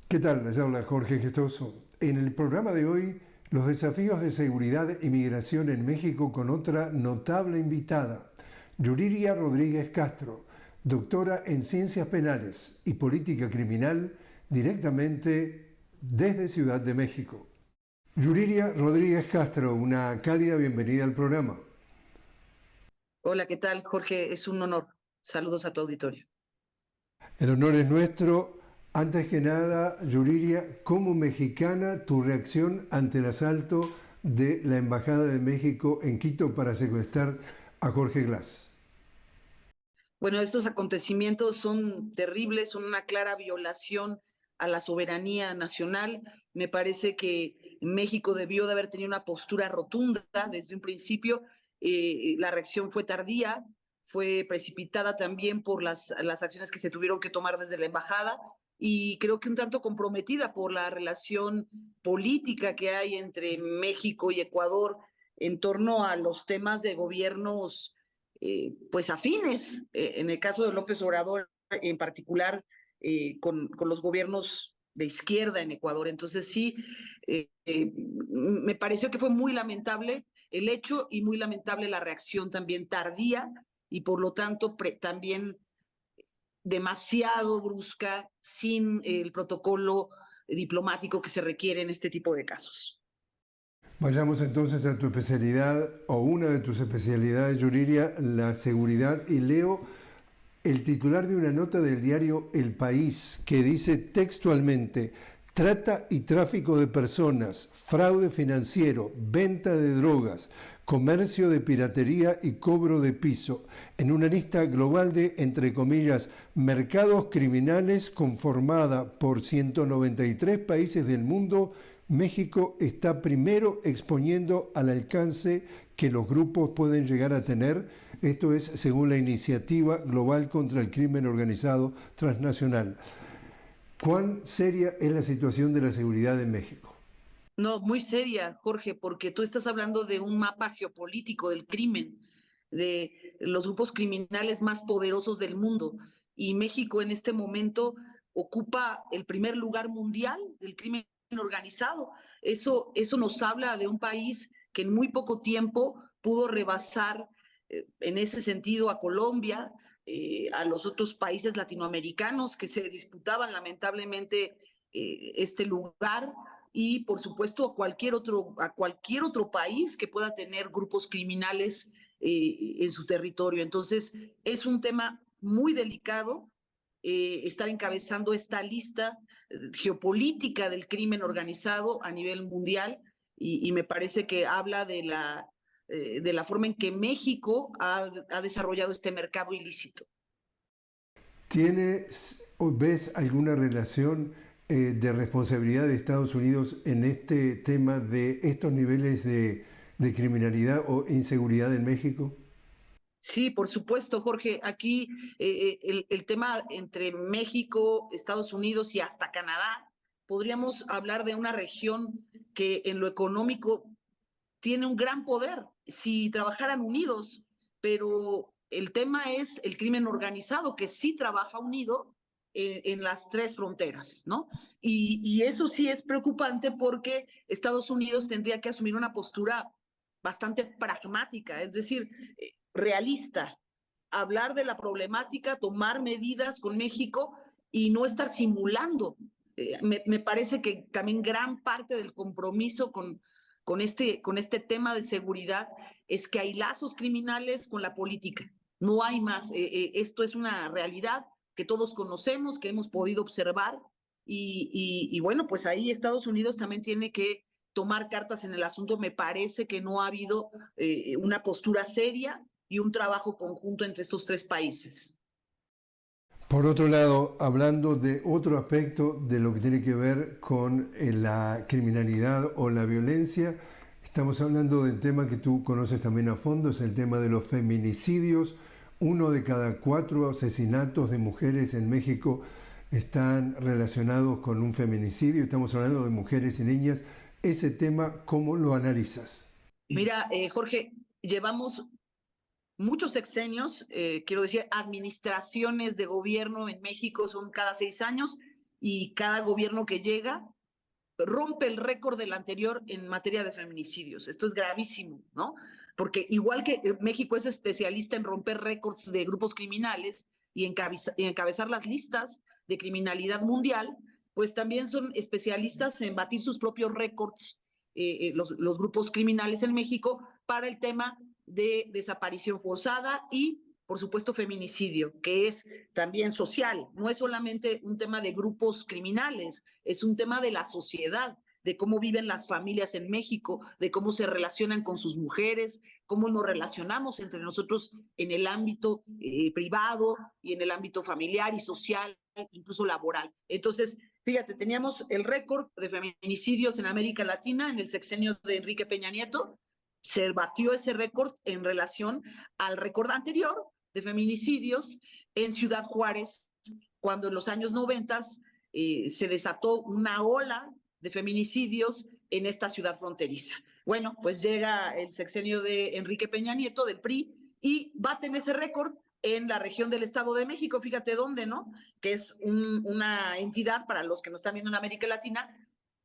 ¿Qué tal? Les habla Jorge Gestoso. En el programa de hoy, los desafíos de seguridad e migración en México con otra notable invitada, Yuriria Rodríguez Castro, doctora en Ciencias Penales y Política Criminal, directamente desde Ciudad de México. Yuriria Rodríguez Castro, una cálida bienvenida al programa. Hola, ¿qué tal, Jorge? Es un honor. Saludos a tu auditorio. El honor es nuestro. Antes que nada, Yuriria, como mexicana, tu reacción ante el asalto de la Embajada de México en Quito para secuestrar a Jorge Glass. Bueno, estos acontecimientos son terribles, son una clara violación a la soberanía nacional. Me parece que México debió de haber tenido una postura rotunda desde un principio. La reacción fue tardía, fue precipitada también por las acciones que se tuvieron que tomar desde la embajada y creo que un tanto comprometida por la relación política que hay entre México y Ecuador en torno a los temas de gobiernos pues afines, en el caso de López Obrador en particular, con los gobiernos de izquierda en Ecuador. Entonces sí, me pareció que fue muy lamentable el hecho y muy lamentable la reacción también tardía y por lo tanto también demasiado brusca sin el protocolo diplomático que se requiere en este tipo de casos. Vayamos entonces a tu especialidad o una de tus especialidades, Yuriria, la seguridad. Y leo el titular de una nota del diario El País que dice textualmente: trata y tráfico de personas, fraude financiero, venta de drogas, comercio de piratería y cobro de piso, en una lista global de, entre comillas, mercados criminales conformada por 193 países del mundo. México está primero exponiendo al alcance que los grupos pueden llegar a tener. Esto es según la Iniciativa Global contra el Crimen Organizado Transnacional. ¿Cuán seria es la situación de la seguridad en México? No, muy seria, Jorge, porque tú estás hablando de un mapa geopolítico del crimen, de los grupos criminales más poderosos del mundo. Y México en este momento ocupa el primer lugar mundial del crimen organizado. Eso nos habla de un país que en muy poco tiempo pudo rebasar en ese sentido a Colombia, a los otros países latinoamericanos que se disputaban lamentablemente este lugar y por supuesto a cualquier otro país que pueda tener grupos criminales en su territorio. Entonces, es un tema muy delicado estar encabezando esta lista geopolítica del crimen organizado a nivel mundial y me parece que habla de la forma en que México ha desarrollado este mercado ilícito. ¿Tienes o ves alguna relación de responsabilidad de Estados Unidos en este tema de estos niveles de criminalidad o inseguridad en México? Sí, por supuesto, Jorge. Aquí el tema entre México, Estados Unidos y hasta Canadá, podríamos hablar de una región que en lo económico tiene un gran poder si trabajaran unidos, pero el tema es el crimen organizado, que sí trabaja unido en las tres fronteras, ¿no? Y eso sí es preocupante porque Estados Unidos tendría que asumir una postura bastante pragmática, es decir, realista, hablar de la problemática, tomar medidas con México y no estar simulando. Me parece que también gran parte del compromiso con este tema de seguridad es que hay lazos criminales con la política. No hay más. Esto es una realidad que todos conocemos, que hemos podido observar y bueno, pues ahí Estados Unidos también tiene que tomar cartas en el asunto. Me parece que no ha habido una postura seria y un trabajo conjunto entre estos tres países. Por otro lado, hablando de otro aspecto de lo que tiene que ver con la criminalidad o la violencia, estamos hablando del tema que tú conoces también a fondo, es el tema de los feminicidios. 1 de cada 4 asesinatos de mujeres en México están relacionados con un feminicidio. Estamos hablando de mujeres y niñas. Ese tema, ¿cómo lo analizas? Mira, Jorge, llevamos muchos sexenios, quiero decir, administraciones de gobierno en México son cada 6 años y cada gobierno que llega rompe el récord del anterior en materia de feminicidios. Esto es gravísimo, ¿no? Porque igual que México es especialista en romper récords de grupos criminales y encabezar las listas de criminalidad mundial, pues también son especialistas en batir sus propios récords, los grupos criminales en México, para el tema de desaparición forzada y, por supuesto, feminicidio, que es también social. No es solamente un tema de grupos criminales, es un tema de la sociedad, de cómo viven las familias en México, de cómo se relacionan con sus mujeres, cómo nos relacionamos entre nosotros en el ámbito privado y en el ámbito familiar y social, incluso laboral. Entonces, fíjate, teníamos el récord de feminicidios en América Latina en el sexenio de Enrique Peña Nieto. Se batió ese récord en relación al récord anterior de feminicidios en Ciudad Juárez, cuando en los años 90 se desató una ola de feminicidios en esta ciudad fronteriza. Bueno, pues llega el sexenio de Enrique Peña Nieto, del PRI, y baten ese récord en la región del Estado de México, fíjate dónde, ¿no? Que es una entidad, para los que nos están viendo en América Latina,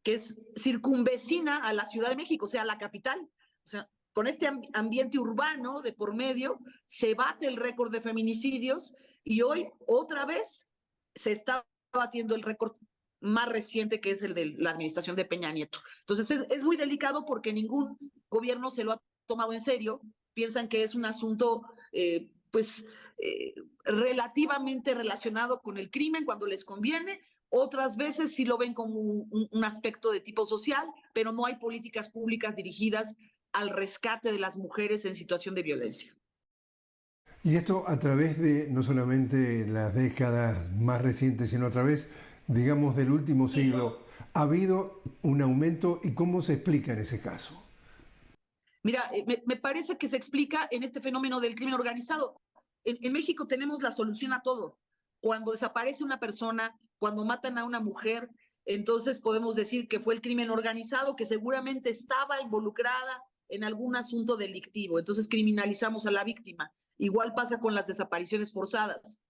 que es circunvecina a la Ciudad de México, o sea, la capital. O sea, con este ambiente urbano de por medio, se bate el récord de feminicidios y hoy otra vez se está batiendo el récord más reciente, que es el de la administración de Peña Nieto. Entonces es muy delicado porque ningún gobierno se lo ha tomado en serio. Piensan que es un asunto relativamente relacionado con el crimen cuando les conviene. Otras veces sí lo ven como un aspecto de tipo social, pero no hay políticas públicas dirigidas al rescate de las mujeres en situación de violencia. Y esto a través de no solamente las décadas más recientes, sino a través, digamos, del último siglo. ¿Ha habido un aumento y cómo se explica en ese caso? Mira, me parece que se explica en este fenómeno del crimen organizado. En México tenemos la solución a todo. Cuando desaparece una persona, cuando matan a una mujer, entonces podemos decir que fue el crimen organizado, que seguramente estaba involucrada en algún asunto delictivo. Entonces criminalizamos a la víctima. Igual pasa con las desapariciones forzadas.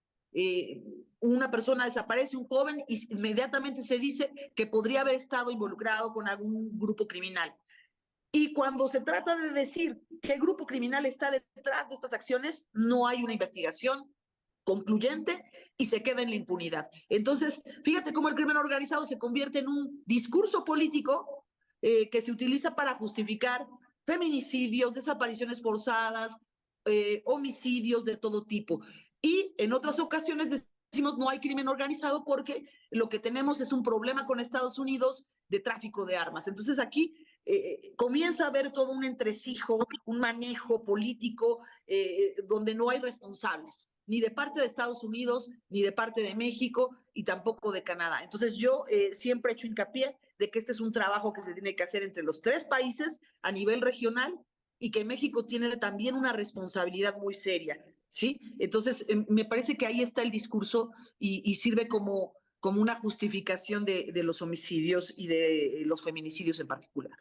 Una persona desaparece, un joven, y inmediatamente se dice que podría haber estado involucrado con algún grupo criminal. Y cuando se trata de decir qué grupo criminal está detrás de estas acciones, no hay una investigación concluyente y se queda en la impunidad. Entonces, fíjate cómo el crimen organizado se convierte en un discurso político que se utiliza para justificar feminicidios, desapariciones forzadas, homicidios de todo tipo. Y en otras ocasiones decimos no hay crimen organizado porque lo que tenemos es un problema con Estados Unidos de tráfico de armas. Entonces aquí comienza a haber todo un entresijo, un manejo político donde no hay responsables, ni de parte de Estados Unidos, ni de parte de México, y tampoco de Canadá. Entonces yo siempre he hecho hincapié de que este es un trabajo que se tiene que hacer entre los tres países a nivel regional y que México tiene también una responsabilidad muy seria, ¿sí? Entonces me parece que ahí está el discurso y sirve como una justificación de los homicidios y de los feminicidios en particular.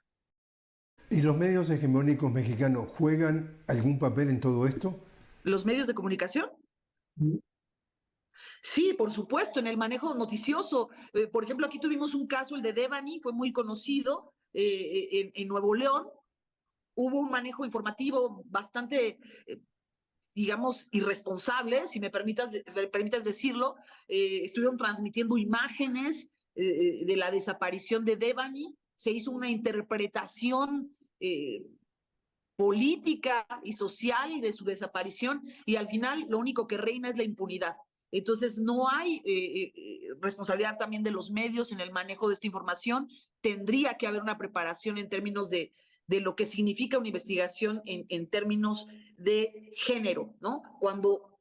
¿Y los medios hegemónicos mexicanos juegan algún papel en todo esto? ¿Los medios de comunicación? Sí, por supuesto, en el manejo noticioso. Por ejemplo, aquí tuvimos un caso, el de Devani, fue muy conocido en Nuevo León. Hubo un manejo informativo bastante, digamos, irresponsable, si me permitas decirlo. Estuvieron transmitiendo imágenes de la desaparición de Devani. Se hizo una interpretación política y social de su desaparición y al final lo único que reina es la impunidad. Entonces no hay responsabilidad también de los medios en el manejo de esta información. Tendría que haber una preparación en términos de lo que significa una investigación en términos de género, ¿no? Cuando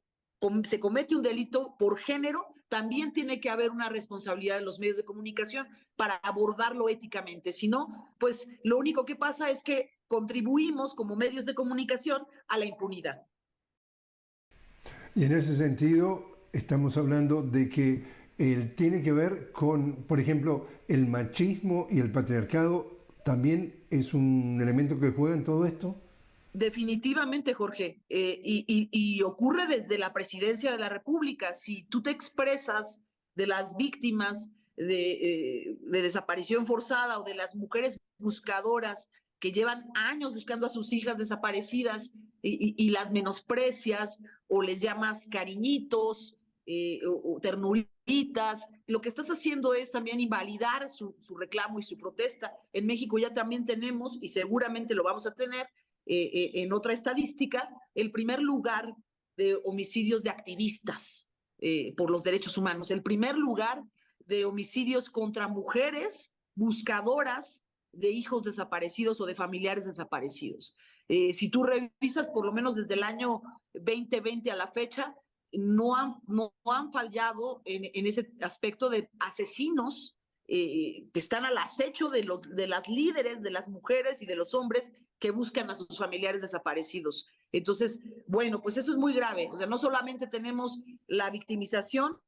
se comete un delito por género, también tiene que haber una responsabilidad de los medios de comunicación para abordarlo éticamente. Si no, pues lo único que pasa es que contribuimos como medios de comunicación a la impunidad. Y en ese sentido, estamos hablando de que tiene que ver con, por ejemplo, el machismo y el patriarcado, ¿también es un elemento que juega en todo esto? Definitivamente, Jorge, y ocurre desde la presidencia de la República. Si tú te expresas de las víctimas de desaparición forzada o de las mujeres buscadoras que llevan años buscando a sus hijas desaparecidas y las menosprecias o les llamas cariñitos o ternuritas, lo que estás haciendo es también invalidar su reclamo y su protesta. En México ya también tenemos, y seguramente lo vamos a tener en otra estadística, el primer lugar de homicidios de activistas por los derechos humanos, el primer lugar de homicidios contra mujeres buscadoras de hijos desaparecidos o de familiares desaparecidos. Si tú revisas, por lo menos desde el año 2020 a la fecha, no han fallado en ese aspecto de asesinos que están al acecho de las líderes, de las mujeres y de los hombres que buscan a sus familiares desaparecidos. Entonces, bueno, pues eso es muy grave. O sea, no solamente tenemos la victimización,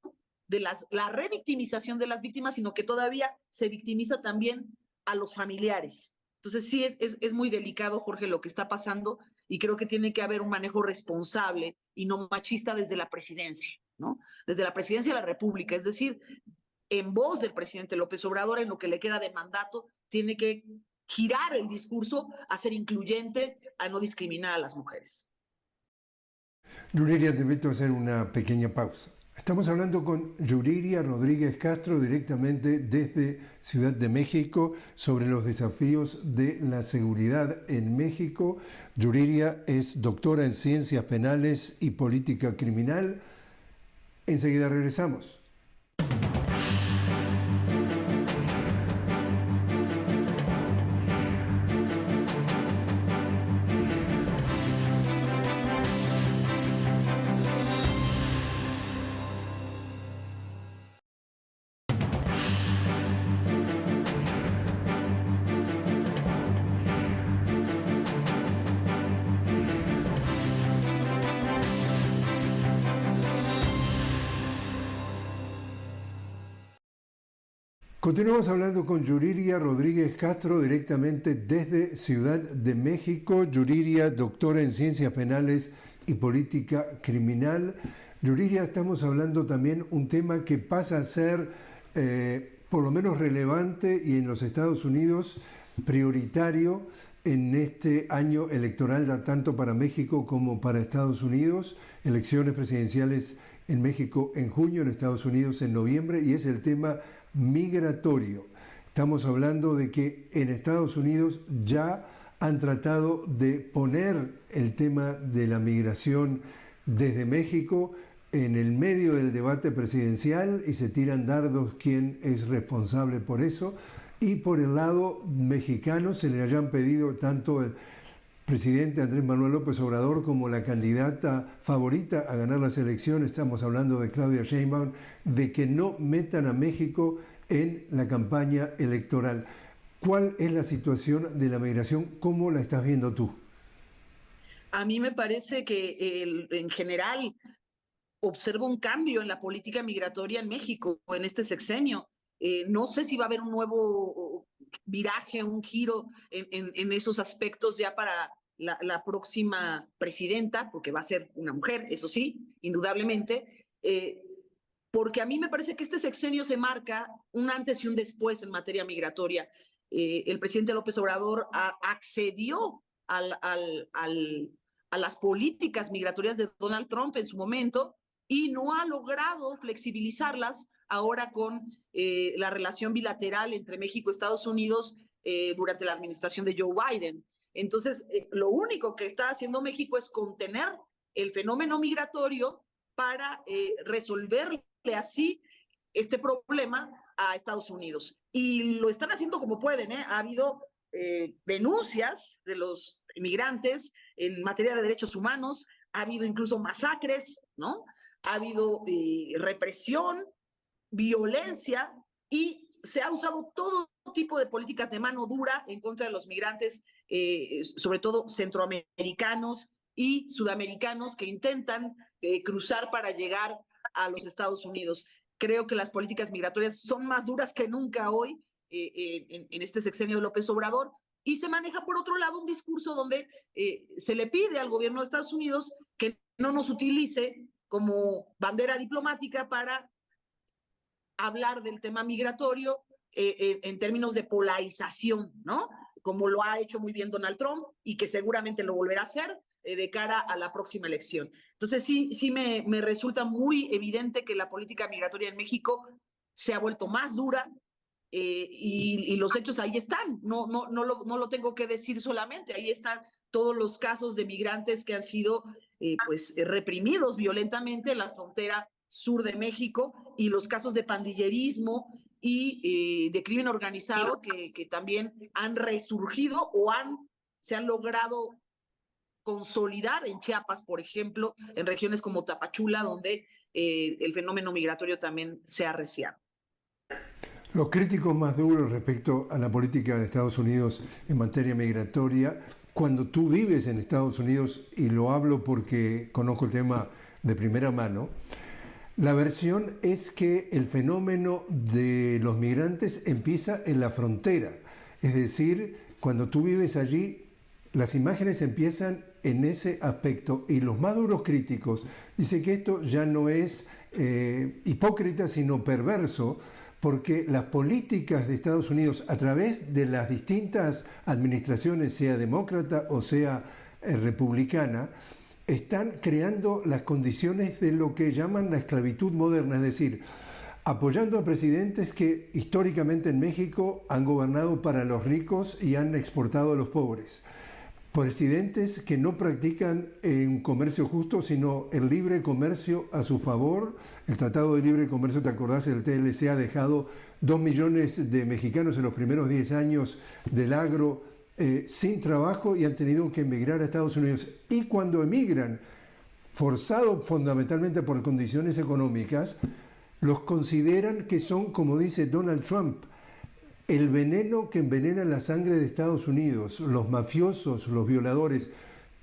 la revictimización de las víctimas, sino que todavía se victimiza también a los familiares. Entonces sí es muy delicado, Jorge, lo que está pasando, y creo que tiene que haber un manejo responsable y no machista desde la presidencia, ¿no? Desde la presidencia de la República, es decir, en voz del presidente López Obrador, en lo que le queda de mandato, tiene que girar el discurso a ser incluyente, a no discriminar a las mujeres. Yuriria, te invito a hacer una pequeña pausa. Estamos hablando con Yuriria Rodríguez Castro directamente desde Ciudad de México sobre los desafíos de la seguridad en México. Yuriria es doctora en Ciencias Penales y Política Criminal. Enseguida regresamos. Continuamos hablando con Yuriria Rodríguez Castro directamente desde Ciudad de México. Yuriria, doctora en Ciencias Penales y Política Criminal. Yuriria, estamos hablando también un tema que pasa a ser por lo menos relevante y en los Estados Unidos prioritario en este año electoral, tanto para México como para Estados Unidos. Elecciones presidenciales en México en junio, en Estados Unidos en noviembre, y es el tema migratorio. Estamos hablando de que en Estados Unidos ya han tratado de poner el tema de la migración desde México en el medio del debate presidencial y se tiran dardos quién es responsable por eso. Y por el lado mexicano se le hayan pedido tanto el presidente Andrés Manuel López Obrador como la candidata favorita a ganar las elecciones, estamos hablando de Claudia Sheinbaum, de que no metan a México en la campaña electoral. ¿Cuál es la situación de la migración? ¿Cómo la estás viendo tú? A mí me parece que en general observo un cambio en la política migratoria en México en este sexenio. No sé si va a haber un nuevo viraje, un giro en esos aspectos ya para la próxima presidenta, porque va a ser una mujer, eso sí, indudablemente, porque a mí me parece que este sexenio se marca un antes y un después en materia migratoria. El presidente López Obrador accedió a las políticas migratorias de Donald Trump en su momento y no ha logrado flexibilizarlas ahora con la relación bilateral entre México y Estados Unidos durante la administración de Joe Biden. Entonces, lo único que está haciendo México es contener el fenómeno migratorio para resolverle así este problema a Estados Unidos. Y lo están haciendo como pueden, ¿eh? Ha habido denuncias de los inmigrantes en materia de derechos humanos, ha habido incluso masacres, ¿no? Ha habido represión, violencia, y se ha usado todo tipo de políticas de mano dura en contra de los migrantes, sobre todo centroamericanos y sudamericanos que intentan cruzar para llegar a los Estados Unidos. Creo que las políticas migratorias son más duras que nunca hoy en este sexenio de López Obrador, y se maneja por otro lado un discurso donde se le pide al gobierno de Estados Unidos que no nos utilice como bandera diplomática para hablar del tema migratorio en términos de polarización, ¿no? Como lo ha hecho muy bien Donald Trump y que seguramente lo volverá a hacer de cara a la próxima elección. Entonces sí me resulta muy evidente que la política migratoria en México se ha vuelto más dura, y los hechos ahí están, no lo tengo que decir solamente, ahí están todos los casos de migrantes que han sido reprimidos violentamente en la frontera sur de México y los casos de pandillerismo y de crimen organizado que también han resurgido o se han logrado consolidar en Chiapas, por ejemplo, en regiones como Tapachula, donde el fenómeno migratorio también se ha arreciado. Los críticos más duros respecto a la política de Estados Unidos en materia migratoria, cuando tú vives en Estados Unidos, y lo hablo porque conozco el tema de primera mano, la versión es que el fenómeno de los migrantes empieza en la frontera. Es decir, cuando tú vives allí, las imágenes empiezan en ese aspecto. Y los más duros críticos dicen que esto ya no es hipócrita, sino perverso, porque las políticas de Estados Unidos a través de las distintas administraciones, sea demócrata o sea republicana, están creando las condiciones de lo que llaman la esclavitud moderna, es decir, apoyando a presidentes que históricamente en México han gobernado para los ricos y han exportado a los pobres. Presidentes que no practican un comercio justo, sino el libre comercio a su favor. El Tratado de Libre Comercio, ¿te acordás? El TLC ha dejado 2 millones de mexicanos en los primeros 10 años del agro sin trabajo y han tenido que emigrar a Estados Unidos. Y cuando emigran, forzados fundamentalmente por condiciones económicas, los consideran que son, como dice Donald Trump, el veneno que envenena la sangre de Estados Unidos, los mafiosos, los violadores.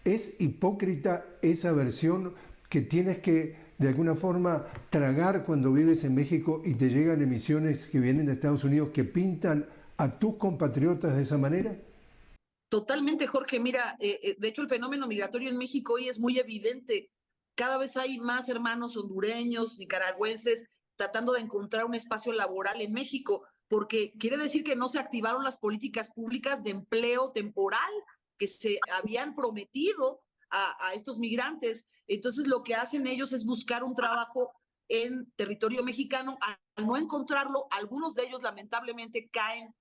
¿Es hipócrita esa versión que tienes que, de alguna forma, tragar cuando vives en México y te llegan emisiones que vienen de Estados Unidos que pintan a tus compatriotas de esa manera? Totalmente, Jorge. Mira, de hecho el fenómeno migratorio en México hoy es muy evidente. Cada vez hay más hermanos hondureños, nicaragüenses, tratando de encontrar un espacio laboral en México, porque quiere decir que no se activaron las políticas públicas de empleo temporal que se habían prometido a estos migrantes. Entonces lo que hacen ellos es buscar un trabajo en territorio mexicano. Al no encontrarlo, algunos de ellos lamentablemente caen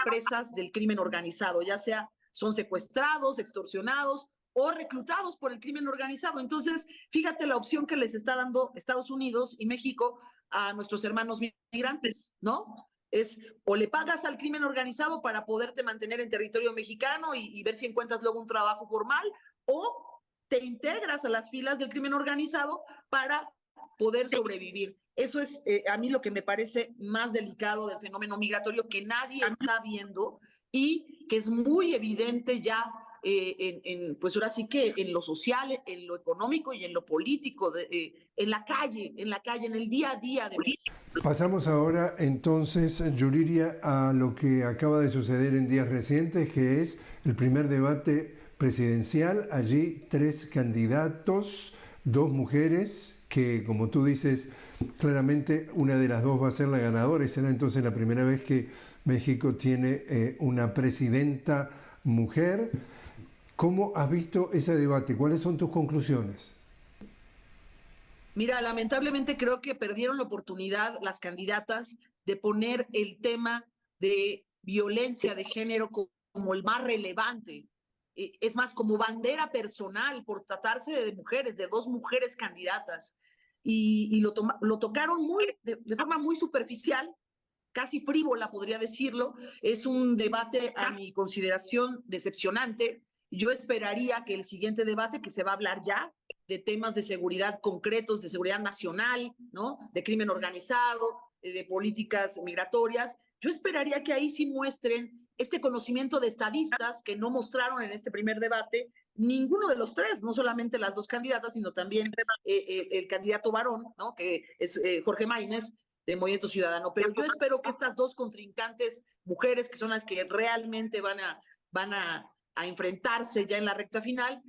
presas del crimen organizado, ya sea son secuestrados, extorsionados o reclutados por el crimen organizado. Entonces, fíjate la opción que les está dando Estados Unidos y México a nuestros hermanos migrantes, ¿no? Es o le pagas al crimen organizado para poderte mantener en territorio mexicano y ver si encuentras luego un trabajo formal, o te integras a las filas del crimen organizado para poder sobrevivir. Eso es a mí lo que me parece más delicado del fenómeno migratorio, que nadie está viendo y que es muy evidente ya pues ahora sí que en lo social, en lo económico y en lo político, en la calle, en el día a día de México. Pasamos ahora entonces, Yuriria, a lo que acaba de suceder en días recientes, que es el primer debate presidencial. Allí 3 candidatos, 2 mujeres, que como tú dices, claramente una de las 2 va a ser la ganadora y será entonces la primera vez que México tiene una presidenta mujer. ¿Cómo has visto ese debate? ¿Cuáles son tus conclusiones? Mira, lamentablemente creo que perdieron la oportunidad las candidatas de poner el tema de violencia de género como el más relevante. Es más, como bandera personal, por tratarse de mujeres, de 2 mujeres candidatas. Y lo tocaron de forma muy superficial, casi frívola, podría decirlo. Es un debate, a mi consideración, decepcionante. Yo esperaría que el siguiente debate, que se va a hablar ya, de temas de seguridad concretos, de seguridad nacional, ¿no? De crimen organizado, de políticas migratorias, yo esperaría que ahí sí muestren este conocimiento de estadistas que no mostraron en este primer debate ninguno de los 3, no solamente las 2 candidatas, sino también el candidato varón, ¿no? Que es Jorge Maínez, de Movimiento Ciudadano. Pero yo espero que estas 2 contrincantes mujeres, que son las que realmente van a enfrentarse ya en la recta final,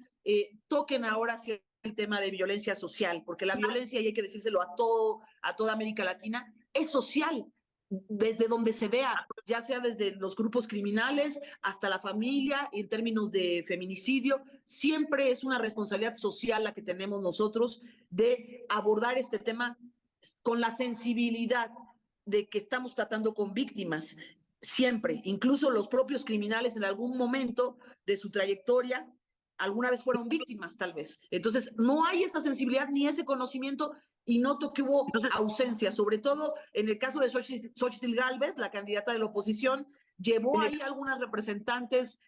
toquen ahora sí el tema de violencia social, porque la violencia, y hay que decírselo a toda América Latina, es social, desde donde se vea, ya sea desde los grupos criminales hasta la familia, en términos de feminicidio, siempre es una responsabilidad social la que tenemos nosotros de abordar este tema con la sensibilidad de que estamos tratando con víctimas, siempre, incluso los propios criminales en algún momento de su trayectoria alguna vez fueron víctimas, tal vez. Entonces, no hay esa sensibilidad ni ese conocimiento y noto que hubo ausencia, sobre todo en el caso de Xóchitl Gálvez, la candidata de la oposición, llevó ahí algunas representantes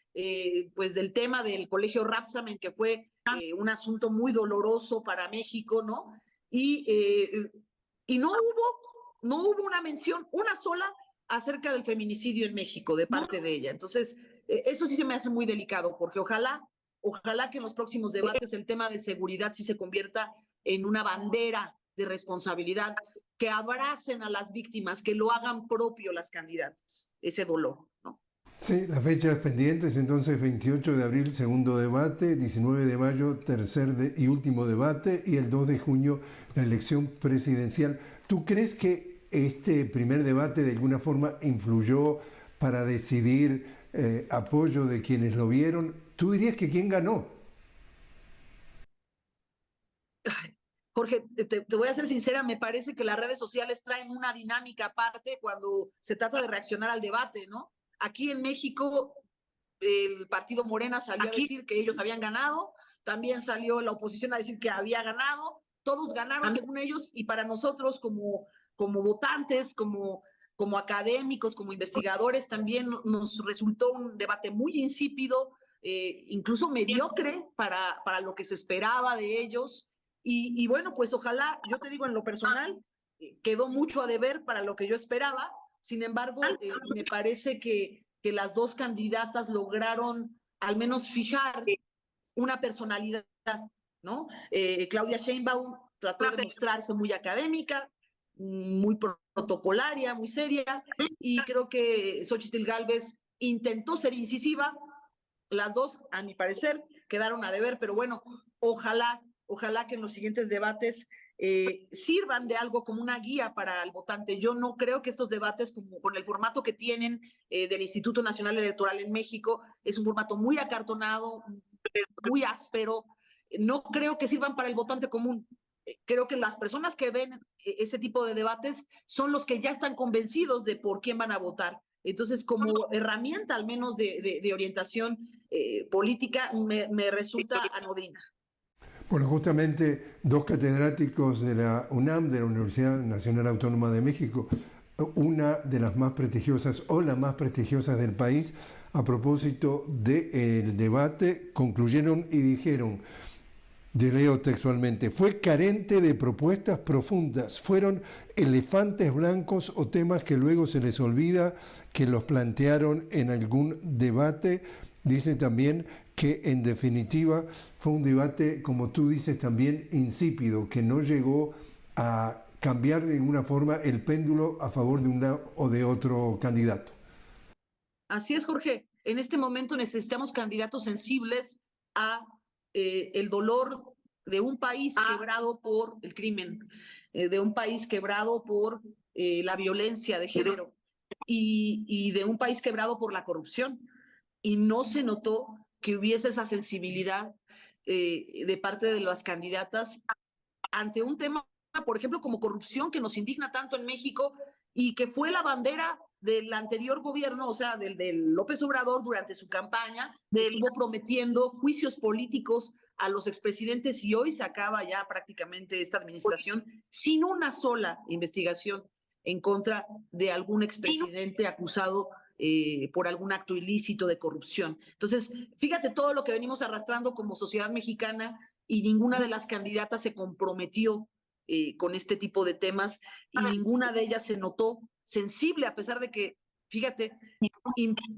pues del tema del colegio Rapsamen, que fue un asunto muy doloroso para México, ¿no? Y no hubo una mención, una sola, acerca del feminicidio en México de parte de ella. Entonces, eso sí se me hace muy delicado, Jorge. Ojalá que en los próximos debates el tema de seguridad sí se convierta en una bandera de responsabilidad, que abracen a las víctimas, que lo hagan propio las candidatas, ese dolor, ¿no? Sí, las fechas pendientes, entonces 28 de abril, segundo debate, 19 de mayo, tercer y último debate, y el 2 de junio, la elección presidencial. ¿Tú crees que este primer debate de alguna forma influyó para decidir apoyo de quienes lo vieron? ¿Tú dirías que quién ganó? Jorge, te voy a ser sincera, me parece que las redes sociales traen una dinámica aparte cuando se trata de reaccionar al debate, ¿no? Aquí en México, el partido Morena salió a decir que ellos habían ganado, también salió la oposición a decir que había ganado, todos ganaron según ellos, y para nosotros como votantes, como académicos, como investigadores, también nos resultó un debate muy insípido, incluso mediocre para lo que se esperaba de ellos. Y bueno, pues ojalá, yo te digo en lo personal, quedó mucho a deber para lo que yo esperaba. Sin embargo, me parece que las dos candidatas lograron al menos fijar una personalidad, ¿no? Claudia Sheinbaum trató de mostrarse muy académica, muy protocolaria, muy seria, y creo que Xóchitl Gálvez intentó ser incisiva. Las dos, a mi parecer, quedaron a deber, pero bueno, ojalá que en los siguientes debates sirvan de algo como una guía para el votante. Yo no creo que estos debates, como con el formato que tienen del Instituto Nacional Electoral en México, es un formato muy acartonado, muy áspero. No creo que sirvan para el votante común. Creo que las personas que ven ese tipo de debates son los que ya están convencidos de por quién van a votar. Entonces, como herramienta al menos de orientación política, me resulta anodina. Bueno, justamente dos catedráticos de la UNAM, de la Universidad Nacional Autónoma de México, una de las más prestigiosas o la más prestigiosa del país, a propósito del debate, concluyeron y dijeron, leo textualmente, fue carente de propuestas profundas, fueron elefantes blancos o temas que luego se les olvida que los plantearon en algún debate. Dice también que en definitiva fue un debate, como tú dices, también insípido, que no llegó a cambiar de ninguna forma el péndulo a favor de una o de otro candidato. Así es, Jorge. En este momento necesitamos candidatos sensibles a el dolor de un país quebrado por el crimen, de un país quebrado por la violencia de género y de un país quebrado por la corrupción. Y no se notó que hubiese esa sensibilidad de parte de las candidatas ante un tema, por ejemplo, como corrupción, que nos indigna tanto en México y que fue la bandera del anterior gobierno, o sea, del López Obrador durante su campaña, estuvo prometiendo juicios políticos a los expresidentes y hoy se acaba ya prácticamente esta administración sin una sola investigación en contra de algún expresidente acusado por algún acto ilícito de corrupción. Entonces, fíjate todo lo que venimos arrastrando como sociedad mexicana y ninguna de las candidatas se comprometió con este tipo de temas y ninguna de ellas se notó sensible, a pesar de que, fíjate,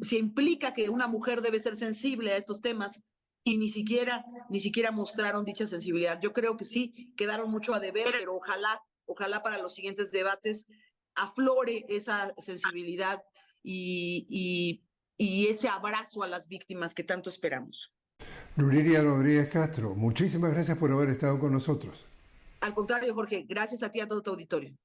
se implica que una mujer debe ser sensible a estos temas y ni siquiera mostraron dicha sensibilidad. Yo creo que sí, quedaron mucho a deber, pero ojalá para los siguientes debates aflore esa sensibilidad y ese abrazo a las víctimas que tanto esperamos. Yuriria Rodríguez Castro, muchísimas gracias por haber estado con nosotros. Al contrario, Jorge, gracias a ti y a todo tu auditorio.